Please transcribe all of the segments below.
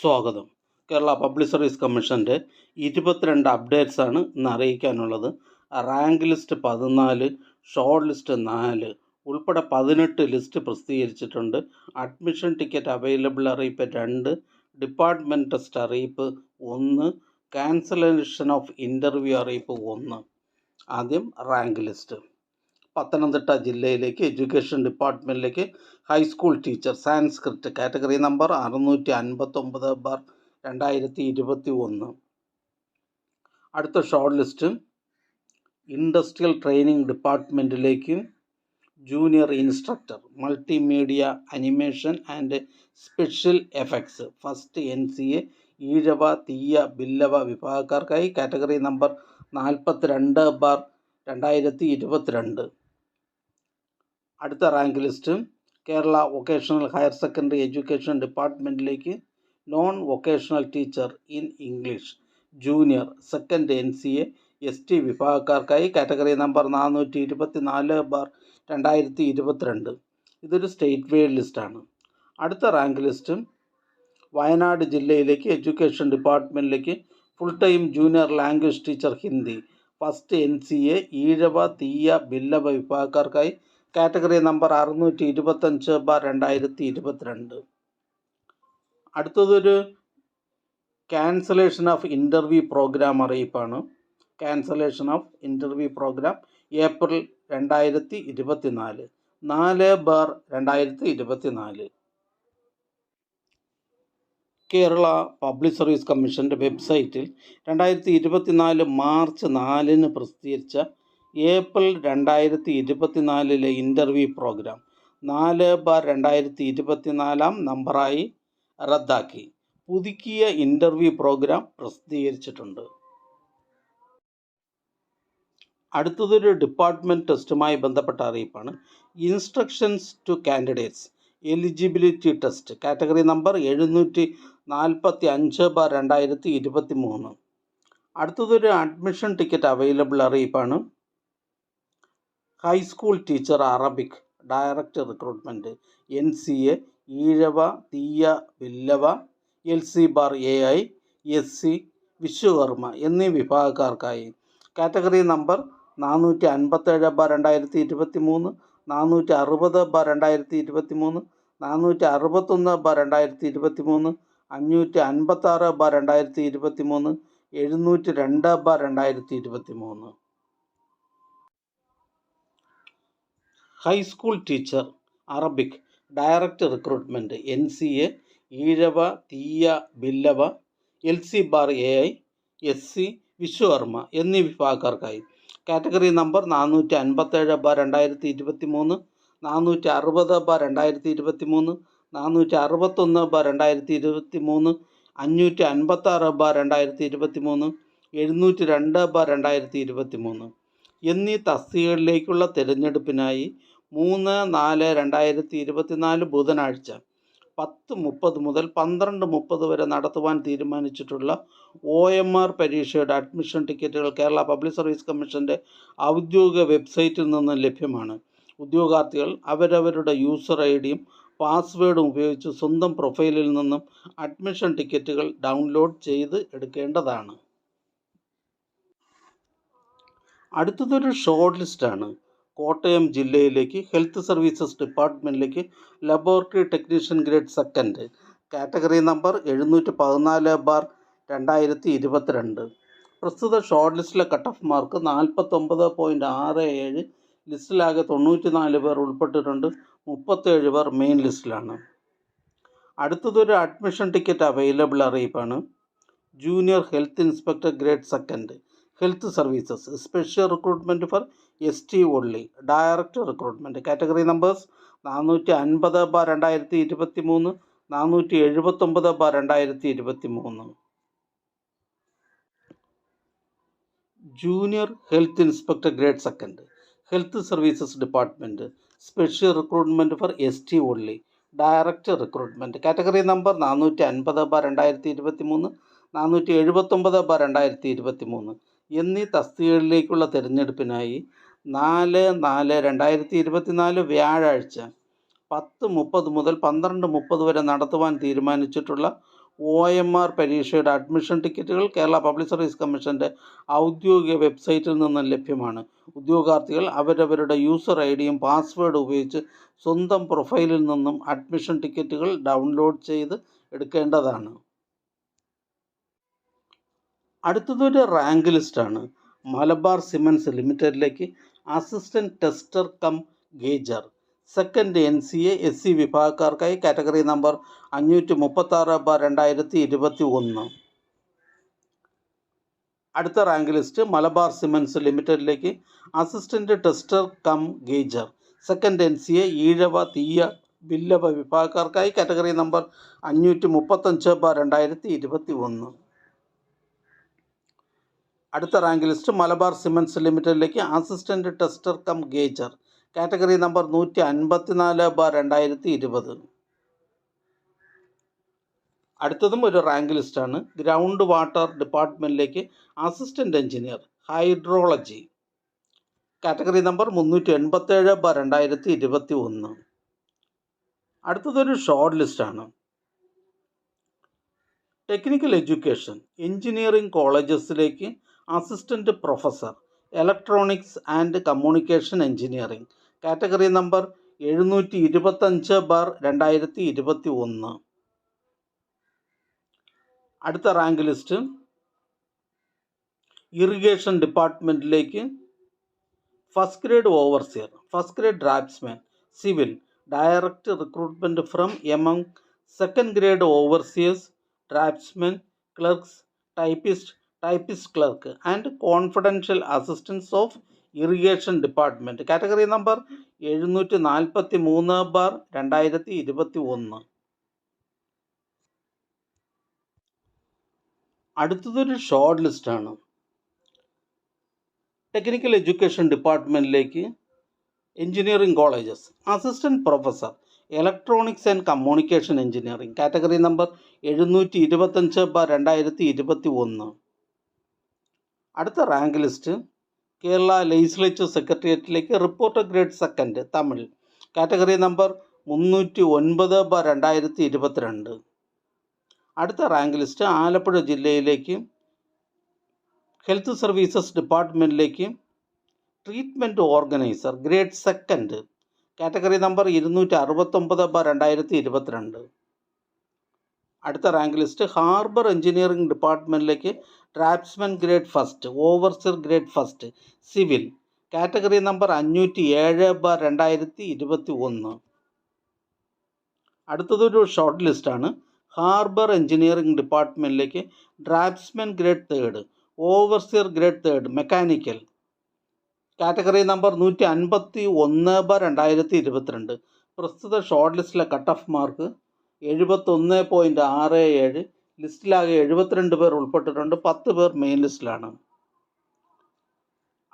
സ്വാഗതം. Kerala public service കമ്മീഷൻ്റെ 22 അപ്ഡേറ്റ്സാണ് ഇന്ന് അറിയിക്കാനുള്ളത്. റാങ്ക് ലിസ്റ്റ് 14, ഷോർട്ട് ലിസ്റ്റ് 4 ഉൾപ്പെടെ 18 ലിസ്റ്റ് പ്രസിദ്ധീകരിച്ചിട്ടുണ്ട്. അഡ്മിഷൻ ടിക്കറ്റ് അവൈലബിൾ അറിയിപ്പ് 2, ഡിപ്പാർട്ട്മെൻറ്റ് ടെസ്റ്റ് അറിയിപ്പ് 1, ക്യാൻസലേഷൻ ഓഫ് ഇൻ്റർവ്യൂ അറിയിപ്പ് 1. ആദ്യം റാങ്ക് ലിസ്റ്റ്. പത്തനംതിട്ട ജില്ലയിലേക്ക് എഡ്യൂക്കേഷൻ ഡിപ്പാർട്ട്മെൻറ്റിലേക്ക് high school teacher Sanskrit category number 659/2021. അടുത്ത ഷോർട്ട് ലിസ്റ്റ് ഇൻഡസ്ട്രിയൽ ട്രെയിനിങ് ഡിപ്പാർട്ട്മെൻറ്റിലേക്ക് junior instructor multimedia animation and special effects first NCA Ezhava Thiyya Billava വിഭാഗക്കാർക്കായി കാറ്റഗറി നമ്പർ 42/2022. അടുത്ത rank list Kerala vocational higher secondary education ഡിപ്പാർട്ട്മെൻറ്റിലേക്ക് non vocational teacher in English junior second NCA ST വിഭാഗക്കാർക്കായി category number 424/2022. ഇതൊരു state wide ലിസ്റ്റാണ്. അടുത്ത rank list Wayanad ജില്ലയിലേക്ക് education ഡിപ്പാർട്ട്മെൻറ്റിലേക്ക് full time junior language teacher Hindi first NCA Ezhava Thiyya Billava വിഭാഗക്കാർക്കായി category number 625/2022. അടുത്തതൊരു cancellation of interview programme അറിയിപ്പാണ്. Cancellation of interview programme April 2024 4/2024. Kerala public service കമ്മീഷൻ്റെ വെബ്സൈറ്റിൽ 2024 മാർച്ച് 4 പ്രസിദ്ധീകരിച്ച ഏപ്രിൽ 2024 ഇൻ്റർവ്യൂ പ്രോഗ്രാം 4/2024 നമ്പറായി റദ്ദാക്കി പുതുക്കിയ ഇൻ്റർവ്യൂ പ്രോഗ്രാം പ്രസിദ്ധീകരിച്ചിട്ടുണ്ട്. അടുത്തതൊരു ഡിപ്പാർട്ട്മെൻറ്റ് ടെസ്റ്റുമായി ബന്ധപ്പെട്ട അറിയിപ്പാണ്. Instructions to candidates eligibility test category number 745/2023. അടുത്തതൊരു അഡ്മിഷൻ ടിക്കറ്റ് അവൈലബിൾ അറിയിപ്പാണ്. High school teacher Arabic direct recruitment NCA Ezhava Thiyya Billava LC/AI SC Vishwakarma എന്നീ വിഭാഗക്കാർക്കായി category number 457/2023, 460/2023, 461/2023, 556/2023, 702/2023. High school teacher Arabic direct recruitment NCA Ezhava Thiyya Billava LC/AI SC Vishwakarma എന്നീ വിഭാഗക്കാർക്കായി കാറ്റഗറി നമ്പർ 457/2023, 460/2023, 461/2023, 556/2023, 702/2023 എന്നീ തസ്തികകളിലേക്കുള്ള തിരഞ്ഞെടുപ്പിനായി 3/4/2024 ബുധനാഴ്ച 10:30 മുതൽ 12:30 വരെ നടത്തുവാൻ തീരുമാനിച്ചിട്ടുള്ള OMR പരീക്ഷയുടെ അഡ്മിഷൻ ടിക്കറ്റുകൾ കേരള പബ്ലിക് സർവീസ് കമ്മീഷൻ്റെ ഔദ്യോഗിക വെബ്സൈറ്റിൽ നിന്ന് ലഭ്യമാണ്. ഉദ്യോഗാർത്ഥികൾ അവരവരുടെ യൂസർ IDയും പാസ്വേഡും ഉപയോഗിച്ച് സ്വന്തം പ്രൊഫൈലിൽ നിന്നും അഡ്മിഷൻ ടിക്കറ്റുകൾ ഡൗൺലോഡ് ചെയ്ത് എടുക്കേണ്ടതാണ്. അടുത്തതൊരു ഷോർട്ട് ലിസ്റ്റാണ്. കോട്ടയം ജില്ലയിലേക്ക് ഹെൽത്ത് സർവീസസ് ഡിപ്പാർട്ട്മെൻറ്റിലേക്ക് laboratory technician grade second category number 714/2022. പ്രസ്തുത ഷോർട്ട് ലിസ്റ്റിലെ കട്ട് ഓഫ് മാർക്ക് 49.67. ലിസ്റ്റിലാകെ 94 പേർ ഉൾപ്പെട്ടിട്ടുണ്ട്. 37 പേർ മെയിൻ ലിസ്റ്റിലാണ്. അടുത്തതൊരു അഡ്മിഷൻ ടിക്കറ്റ് അവൈലബിൾ അറിയിപ്പാണ്. Junior health inspector grade second health services special recruitment for ST only direct recruitment category numbers 450/2023, 479/2023. Junior health inspector grade second health services department special recruitment for ST only direct recruitment category number 450/2023, 479/2023 എന്നീ തസ്തികകളിലേക്കുള്ള തിരഞ്ഞെടുപ്പിനായി 4/4/2024 വ്യാഴാഴ്ച 10:30 മുതൽ 12:30 വരെ നടത്തുവാൻ തീരുമാനിച്ചിട്ടുള്ള OMR പരീക്ഷയുടെ admission ടിക്കറ്റുകൾ Kerala public service കമ്മീഷൻ്റെ ഔദ്യോഗിക വെബ്സൈറ്റിൽ നിന്നും ലഭ്യമാണ്. ഉദ്യോഗാർത്ഥികൾ അവരവരുടെ യൂസർ ഐഡിയും പാസ്വേഡും ഉപയോഗിച്ച് സ്വന്തം പ്രൊഫൈലിൽ നിന്നും അഡ്മിഷൻ ടിക്കറ്റുകൾ ഡൗൺലോഡ് ചെയ്ത് എടുക്കേണ്ടതാണ്. അടുത്തതൊരു റാങ്ക് ലിസ്റ്റാണ്. മലബാർ സിമൻസ് ലിമിറ്റഡിലേക്ക് assistant tester cum gauger second NCA SC വിഭാഗക്കാർക്കായി കാറ്റഗറി നമ്പർ 536/2021. അടുത്ത റാങ്ക് ലിസ്റ്റ് മലബാർ സിമൻസ് ലിമിറ്റഡിലേക്ക് assistant tester cum gauger second NCA Ezhava Thiyya Billava വിഭാഗക്കാർക്കായി കാറ്റഗറി നമ്പർ 535/2021. അടുത്ത റാങ്ക് ലിസ്റ്റ് മലബാർ സിമൻസ് ലിമിറ്റഡിലേക്ക് assistant tester cum gauger category number 154/2020. അടുത്തതും ഒരു റാങ്ക് ലിസ്റ്റാണ്. ഗ്രൗണ്ട് വാട്ടർ ഡിപ്പാർട്ട്മെൻറ്റിലേക്ക് assistant engineer hydrology category number 387/2021. അടുത്തതൊരു ഷോർട്ട് ലിസ്റ്റാണ്. Technical education engineering കോളേജസിലേക്ക് assistant professor electronics and communication engineering category number 725/2021. അടുത്ത rank list irrigation ഡിപ്പാർട്ട്മെൻറ്റിലേക്ക് first grade overseer first grade draftsman civil direct recruitment from among second grade overseers draftsman clerks typist clerk and confidential assistants of irrigation department category number 743/2021. അടുത്തതൊരു short ലിസ്റ്റാണ്. Technical education ഡിപ്പാർട്ട്മെൻറ്റിലേക്ക് engineering colleges assistant professor electronics and communication engineering category number 725/2021. അടുത്ത rank list Kerala legislature സെക്രട്ടേറിയറ്റിലേക്ക് reporter grade second Tamil category number 309/2022. അടുത്ത rank list Alappuzha ജില്ലയിലേക്ക് health services ഡിപ്പാർട്ട്മെൻറ്റിലേക്ക് treatment organiser grade second category number 269/2022. അടുത്ത rank list harbour engineering ഡിപ്പാർട്ട്മെൻറ്റിലേക്ക് draftsman grade first overseer grade first civil category number 507/2021. അടുത്തതൊരു short ലിസ്റ്റാണ്. Harbour engineering ഡിപ്പാർട്ട്മെൻറ്റിലേക്ക് draftsman grade third overseer grade third mechanical category number 151/2022. പ്രസ്തുത short ലിസ്റ്റിലെ cut off mark 71.67. ലിസ്റ്റിലാകെ 72 പേർ ഉൾപ്പെട്ടിട്ടുണ്ട്. 10 പേർ മെയിൻ ലിസ്റ്റിലാണ്.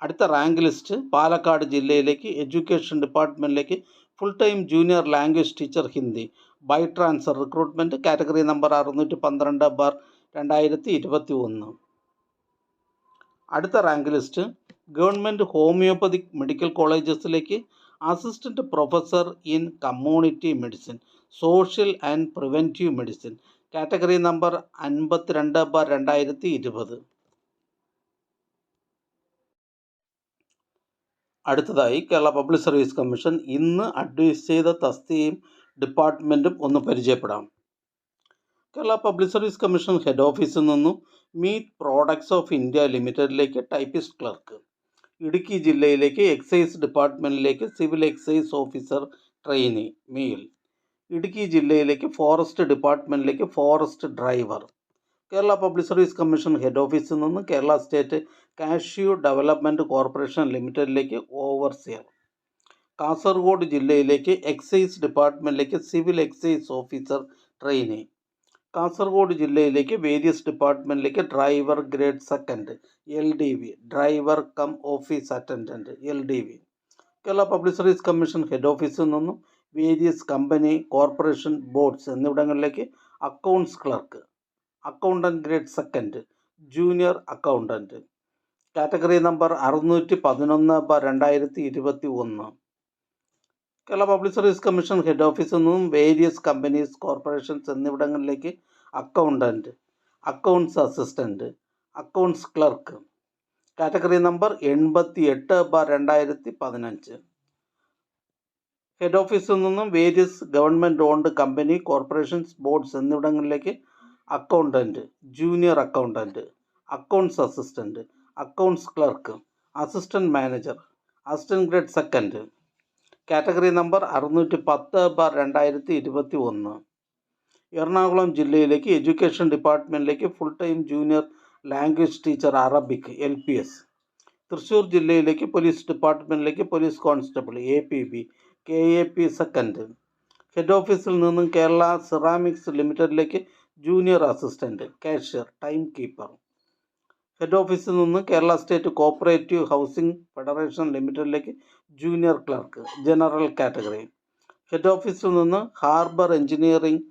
അടുത്ത റാങ്ക് ലിസ്റ്റ് പാലക്കാട് ജില്ലയിലേക്ക് എഡ്യൂക്കേഷൻ ഡിപ്പാർട്ട്മെൻറ്റിലേക്ക് full time junior language teacher Hindi by transfer recruitment category number 612/2021. അടുത്ത rank list government homoeopathic medical കോളേജസിലേക്ക് assistant professor in community medicine social and preventive medicine category number 52/2020. അടുത്തതായി Kerala public service commission ഇന്ന് advise ചെയ്ത തസ്തികയും ഡിപ്പാർട്ട്മെൻറ്റും ഒന്ന് പരിചയപ്പെടാം. Kerala public service commission head ഓഫീസിൽ നിന്നും മീറ്റ് പ്രോഡക്ട്സ് ഓഫ് ഇന്ത്യ ലിമിറ്റഡിലേക്ക് ടൈപ്പിസ്റ്റ് ക്ലർക്ക്, ഇടുക്കി ജില്ലയിലേക്ക് എക്സൈസ് ഡിപ്പാർട്ട്മെൻറ്റിലേക്ക് civil excise officer trainee male, Idukki ജില്ലയിലേക്ക് ഫോറസ്റ്റ് ഡിപ്പാർട്ട്മെൻറ്റിലേക്ക് forest driver, Kerala public service commission head ഓഫീസിൽ നിന്ന് Kerala state cashew development corporation ലിമിറ്റഡിലേക്ക് ഓവർസിയർ, കാസർഗോഡ് ജില്ലയിലേക്ക് എക്സൈസ് ഡിപ്പാർട്ട്മെൻറ്റിലേക്ക് civil excise officer trainee, Kasaragod ജില്ലയിലേക്ക് വേരിയസ് ഡിപ്പാർട്ട്മെൻറ്റിലേക്ക് driver grade second LDV driver cum office attendant LDV, Kerala public service commission head ഓഫീസിൽ നിന്നും വേരിയസ് കമ്പനി കോർപ്പറേഷൻ ബോർഡ്സ് എന്നിവിടങ്ങളിലേക്ക് accounts clerk accountant grade second junior accountant category number 611/2021. Kerala public service commission head ഓഫീസിൽ നിന്നും various companies corporations എന്നിവിടങ്ങളിലേക്ക് accountant, accounts assistant, accounts clerk. Category number 88/2015. Head ഓഫീസിൽ നിന്നും various government owned company, corporations, boards എന്നിവിടങ്ങളിലേക്ക് accountant, junior accountant, accounts assistant, accounts clerk, assistant manager, assistant grade second. Category number 610/2021. Ernakulam ജില്ലയിലേക്ക് education ഡിപ്പാർട്ട്മെൻറ്റിലേക്ക് full time junior language teacher Arabic LPS. Thrissur ജില്ലയിലേക്ക് police ഡിപ്പാർട്ട്മെൻറ്റിലേക്ക് police constable APB KAP second. Head ഓഫീസിൽ നിന്നും Kerala ceramics ലിമിറ്റഡിലേക്ക് junior assistant, cashier, time keeper. Head ഓഫീസിൽ നിന്ന് Kerala state cooperative housing federation ലിമിറ്റഡിലേക്ക് junior clerk, general category. Head ഓഫീസിൽ നിന്ന് ഹാർബർ എഞ്ചിനീയറിംഗ്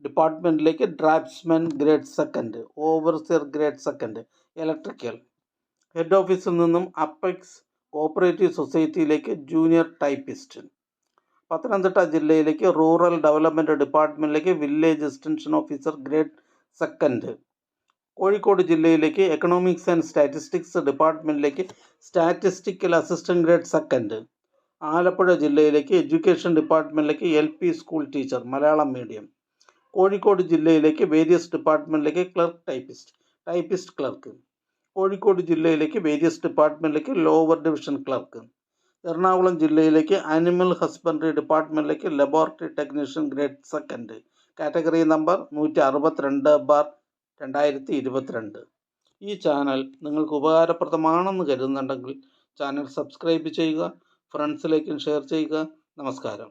ഡിപ്പാർട്ട്മെൻറ്റിലേക്ക് draftsman grade second, overseer grade second, electrical. Head ഓഫീസിൽ നിന്നും അപ്പെക്സ് കോപ്പറേറ്റീവ് സൊസൈറ്റിയിലേക്ക് ജൂനിയർ ടൈപ്പിസ്റ്റ്. പത്തനംതിട്ട ജില്ലയിലേക്ക് റൂറൽ ഡെവലപ്മെൻറ്റ് ഡിപ്പാർട്ട്മെൻറ്റിലേക്ക് village extension officer grade second. Kozhikode ജില്ലയിലേക്ക് എക്കണോമിക്സ് ആൻഡ് സ്റ്റാറ്റിസ്റ്റിക്സ് ഡിപ്പാർട്ട്മെൻറ്റിലേക്ക് statistical assistant grade second. Alappuzha ജില്ലയിലേക്ക് എഡ്യൂക്കേഷൻ ഡിപ്പാർട്ട്മെൻറ്റിലേക്ക് LP school teacher, Malayalam medium. Kozhikode ജില്ലയിലേക്ക് വേരിയസ് ഡിപ്പാർട്ട്മെൻറ്റിലേക്ക് ക്ലർക്ക് ടൈപ്പിസ്റ്റ് ക്ലർക്ക്. കോഴിക്കോട് ജില്ലയിലേക്ക് വേരിയസ് ഡിപ്പാർട്ട്മെൻറ്റിലേക്ക് ലോവർ ഡിവിഷൻ ക്ലർക്ക്. എറണാകുളം ജില്ലയിലേക്ക് ആനിമൽ ഹസ്ബൻഡറി ഡിപ്പാർട്ട്മെൻറ്റിലേക്ക് laboratory technician grade second. Category number 162/2022. ഈ ചാനൽ നിങ്ങൾക്ക് ഉപകാരപ്രദമാണെന്ന് കരുതുന്നുണ്ടെങ്കിൽ ചാനൽ സബ്സ്ക്രൈബ് ചെയ്യുക, ഫ്രണ്ട്സിലേക്കും ഷെയർ ചെയ്യുക. നമസ്കാരം.